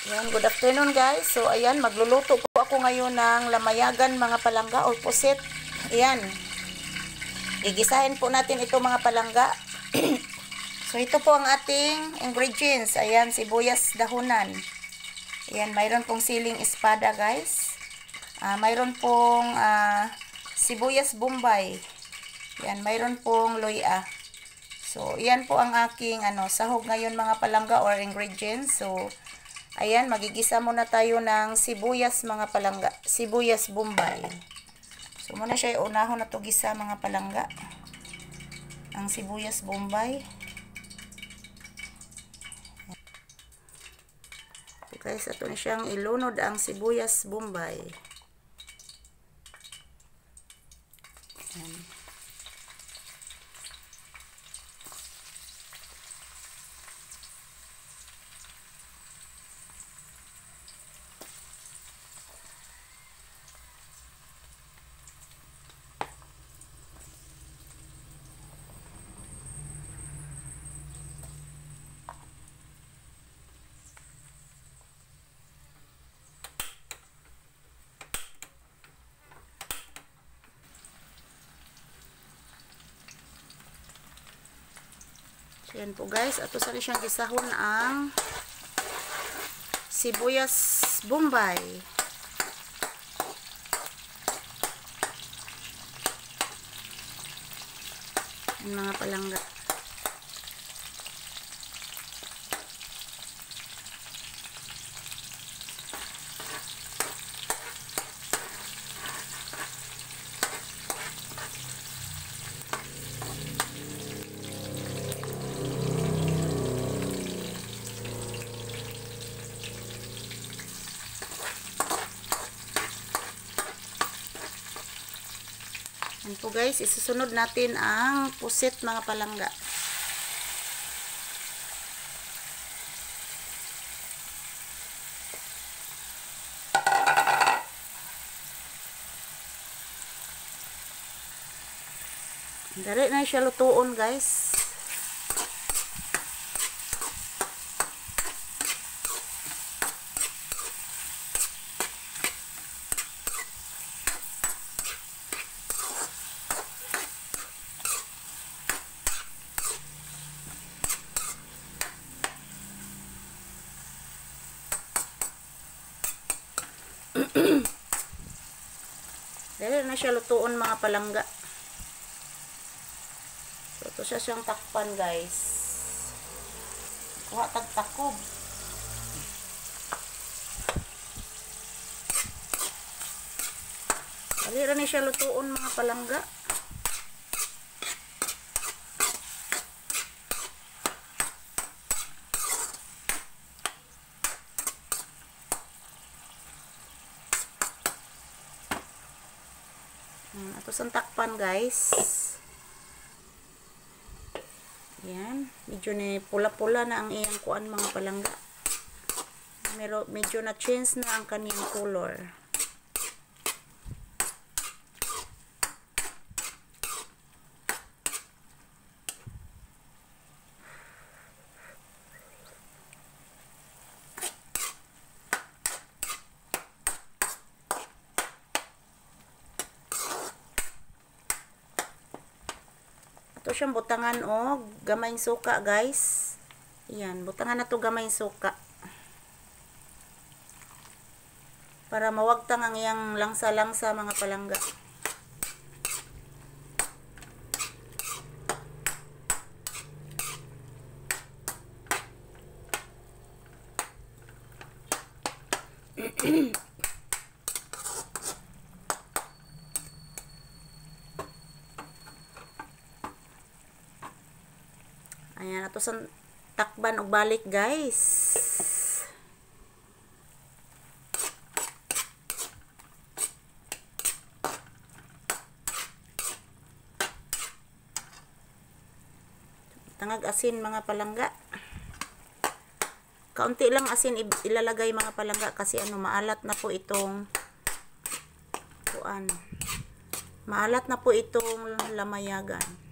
Ayan, good afternoon guys. So ayan, magluluto po ako ngayon ng lamayagan mga palangga or pusit. Ayan. Gigisahin po natin ito mga palangga. So ito po ang ating ingredients. Ayan, sibuyas dahunan. Ayan, mayroon pong siling espada guys. Mayroon pong sibuyas bombay. Ayan, mayroon pong loya. So ayan po ang aking sahog ngayon mga palangga or ingredients. So ayan, magigisa muna tayo ng sibuyas mga palangga. Sibuyas bombay. So muna siya unahon na to gisa mga palangga. Ang sibuyas bombay. So guys, ato na siyang ilunod ang sibuyas bombay. Ayan. So, yan po guys. Ato sa siyang gisahon ang sibuyas bombay. Yan mga palangga. Yan po guys, isusunod natin ang pusit mga palangga. Dari na siya lutuon guys. Dahil na siya lutuon mga palangga. So, ito siya siyang takpan guys. Kuha tagtakob. Dahil na siya lutuon mga palangga. Ito sa takpan guys. Yan, medyo na pula-pula na ang iyang kuan mga palangga. Medyo na change na ang kaniyang color. Ito siyang butangan o gamayng suka guys. Ayan, butangan na to gamayng suka. Para mawagtang ang iyang langsa-langsa mga palangga. Ayan, ato sa takban og balik guys. Tangag asin mga palangga. Kaunti lang asin ilalagay mga palangga kasi maalat na po itong kuan. Maalat na po itong lamayagan.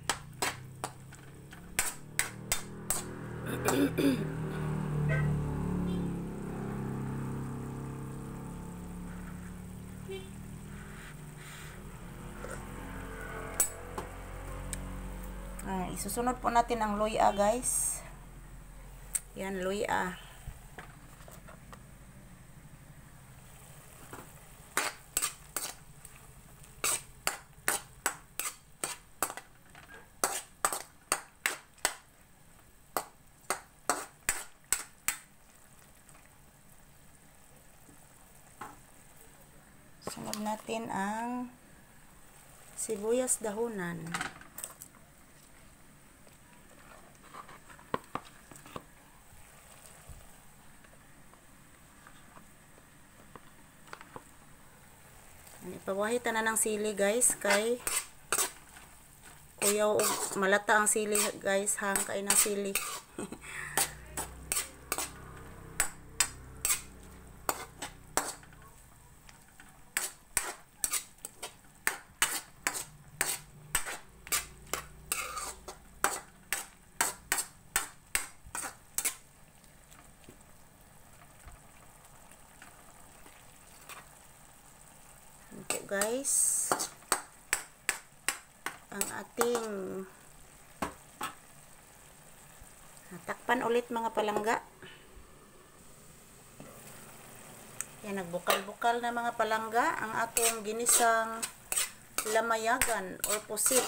Isusunod po natin ang luya, guys. Yan, luya. Sunod natin ang sibuyas dahunan. Ipawahitan na ng sili, guys, kay kuyaw malata ang sili, guys, hang kay ng sili. Ito, guys, ang ating takpan ulit mga palangga. Yan, nagbukal-bukal na mga palangga ang ating ginisang lamayagan or pusit.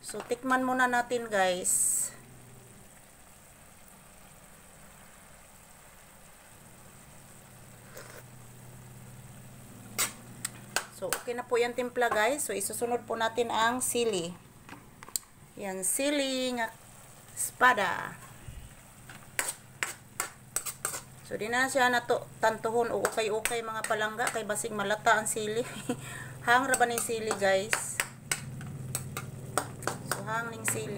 So tikman muna natin, guys. So, okay na po yung timpla, guys. So, isusunod po natin ang sili. Yan, sili nga espada. So, di na siya nato tantuhon o ukay-ukay mga palangga kay basig malata ang sili. Hang ra ba ning sili, guys? So, hang ning sili.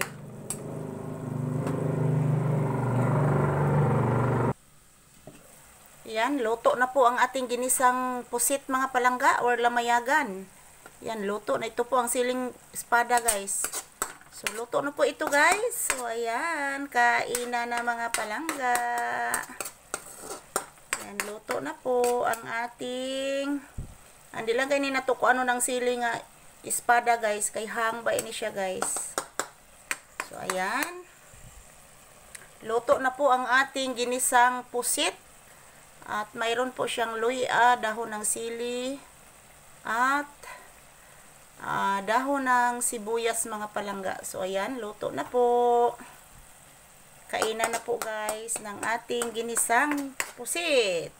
Yan, luto na po ang ating ginisang pusit mga palangga or lamayagan. Yan, luto na. Ito po ang siling espada, guys. So, luto na po ito, guys. So, ayan, kainan na mga palangga. Yan, luto na po ang ating andi lang kayo na to kung ano ng siling espada, guys. Kay hang ba ini siya, guys. So, ayan. Luto na po ang ating ginisang pusit. At mayroon po siyang luya, dahon ng sili, at dahon ng sibuyas mga palangga. So, ayan, luto na po. Kainan na po, guys, ng ating ginisang pusit.